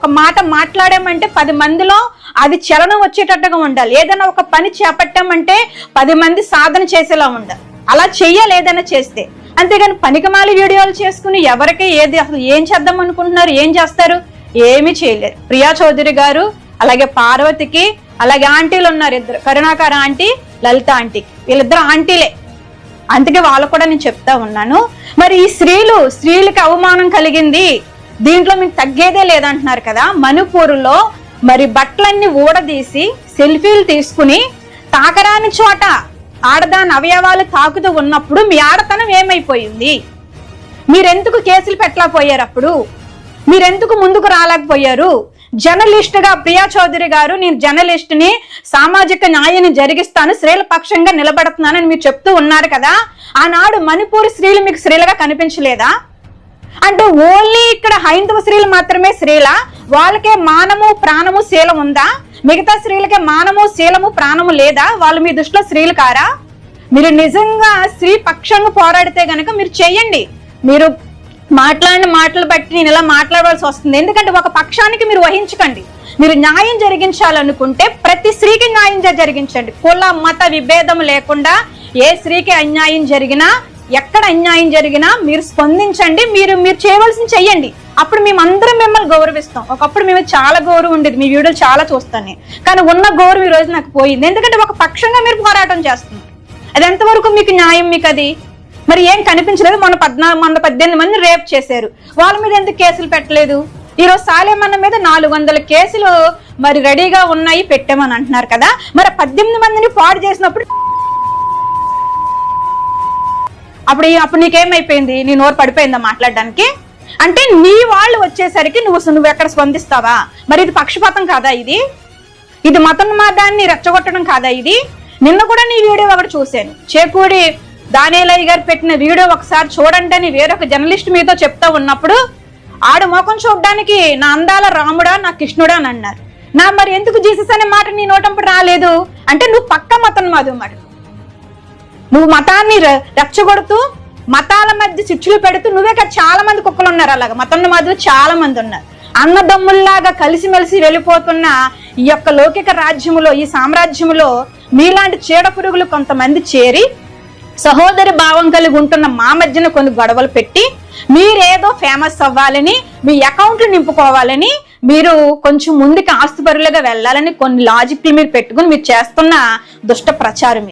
ఒక మాట మాట్లాడామంటే 10 మందిలో అది చలనం వచ్చేటట్టుగా ఉండాలి. ఏదైనా ఒక పని చేపట్టామంటే 10 మంది సాధన చేసేలా ఉండాలి. అలా చెయ్యాలి ఏదైనా చేస్తే. అంతేగాని పనికిమాలి వీడియోలు చేసుకుని ఎవరికి ఏది అసలు ఏం చేద్దాం అనుకుంటున్నారు, ఏం చేస్తారు, ఏమీ చేయలేరు. ప్రియా చౌదరి గారు, అలాగే పార్వతికి, అలాగే ఆంటీలు ఉన్నారు ఇద్దరు, కరుణాకర్ ఆంటీ, లలిత ఆంటీకి, వీళ్ళిద్దరు ఆంటీలే. అందుకే వాళ్ళు కూడా నేను చెప్తా ఉన్నాను. మరి ఈ స్త్రీలకి అవమానం కలిగింది, దీంట్లో మీకు తగ్గేదే లేదంటున్నారు కదా. మణిపూర్లో మరి బట్టలన్నీ ఊడదీసి సెల్ఫీలు తీసుకుని తాకరాని చోట ఆడదాని అవయవాలు తాకుతూ ఉన్నప్పుడు మీ ఆడతనం ఏమైపోయింది? మీరెందుకు కేసులు పెట్టలేకపోయారు? అప్పుడు మీరెందుకు ముందుకు రాలేకపోయారు? జర్నలిస్ట్ గా ప్రియా చౌదరి గారు, నేను జర్నలిస్ట్ ని, సామాజిక న్యాయాన్ని జరిగిస్తాను, స్త్రీల పక్షంగా నిలబడుతున్నానని మీరు చెప్తూ ఉన్నారు కదా. ఆనాడు మణిపూర్ స్త్రీలు మీకు స్త్రీలుగా కనిపించలేదా? అంటే ఓన్లీ ఇక్కడ హైందవ స్త్రీలు మాత్రమే స్త్రీలా? వాళ్ళకే మానము ప్రాణము శీలం ఉందా? మిగతా స్త్రీలకే మానము శీలము ప్రాణము లేదా? వాళ్ళు మీ దృష్టిలో స్త్రీలు కారా? మీరు నిజంగా స్త్రీ పక్షంగా పోరాడితే గనక మీరు చెయ్యండి. మీరు మాట్లాడిన మాటలు బట్టి నేను ఇలా మాట్లాడవలసి వస్తుంది. ఎందుకంటే ఒక పక్షానికి మీరు వహించకండి. మీరు న్యాయం జరిగించాలనుకుంటే ప్రతి స్త్రీకి న్యాయం జరిగించండి. కుల మత విభేదం లేకుండా ఏ స్త్రీకి అన్యాయం జరిగినా, ఎక్కడ అన్యాయం జరిగినా మీరు స్పందించండి. మీరు చేయవలసింది చెయ్యండి. అప్పుడు మేమందరం మిమ్మల్ని గౌరవిస్తాం. ఒకప్పుడు మేము చాలా గౌరవం ఉండేది, మీ వీడియోలు చాలా చూస్తాను, కానీ ఉన్న గౌరవం ఈ రోజు నాకు పోయింది. ఎందుకంటే ఒక పక్షంగా మీరు పోరాటం చేస్తున్నారు. అది ఎంతవరకు మీకు న్యాయం? మీకు అది మరి ఏం కనిపించలేదు. మన 18 మంది రేప్ చేశారు, వాళ్ళ మీద ఎందుకు కేసులు పెట్టలేదు? ఈరోజు సాలేమన్న మీద 400 కేసులు మరి రెడీగా ఉన్నాయి, పెట్టామని అంటున్నారు కదా. మరి 18 మందిని పాడు చేసినప్పుడు అప్పుడు నీకేమైపోయింది? నీ నోరు పడిపోయిందా మాట్లాడడానికి? అంటే నీ వాళ్ళు వచ్చేసరికి నువ్వు ఎక్కడ స్పందిస్తావా? మరి ఇది పక్షపాతం కాదా? ఇది మతోన్మాదాన్ని రెచ్చగొట్టడం కాదా? నిన్న కూడా నీ వీడియో ఒకటి చూశాను, చేకూడి దానియేలయ్య గారు పెట్టిన వీడియో ఒకసారి చూడండి అని వేరొక జర్నలిస్ట్ మీతో చెప్తా ఉన్నప్పుడు ఆడు ముఖం చూడడానికి నా అందాల రాముడా, నా కృష్ణుడా అని అన్నారు. మరి ఎందుకు జీసస్ అనే మాట నీ నోటంప్పుడు రాలేదు? అంటే నువ్వు పక్క మతోన్మాదం మాట. నువ్వు మతాన్ని రెచ్చగొడుతూ మతాల మధ్య చిచ్చులు పెడుతూ నువ్వే కదా. చాలా మంది కుక్కలు ఉన్నారు అలాగా, మతోన్మాదులు చాలా మంది ఉన్నారు. అన్నదమ్ముల్లాగా కలిసిమెలిసి వెళ్ళిపోతున్న ఈ యొక్క లౌకిక రాజ్యములో, ఈ సామ్రాజ్యములో మీలాంటి చీడ పురుగులు కొంతమంది చేరి సహోదరి భావం కలిగి ఉంటున్న మా మధ్యన కొన్ని గొడవలు పెట్టి మీరేదో ఫేమస్ అవ్వాలని, మీ అకౌంట్లు నింపుకోవాలని, మీరు కొంచెం ముందుకు ఆస్తిపరులుగా వెళ్ళాలని కొన్ని లాజిక్లు మీరు పెట్టుకుని మీరు చేస్తున్న దుష్ట ప్రచారం.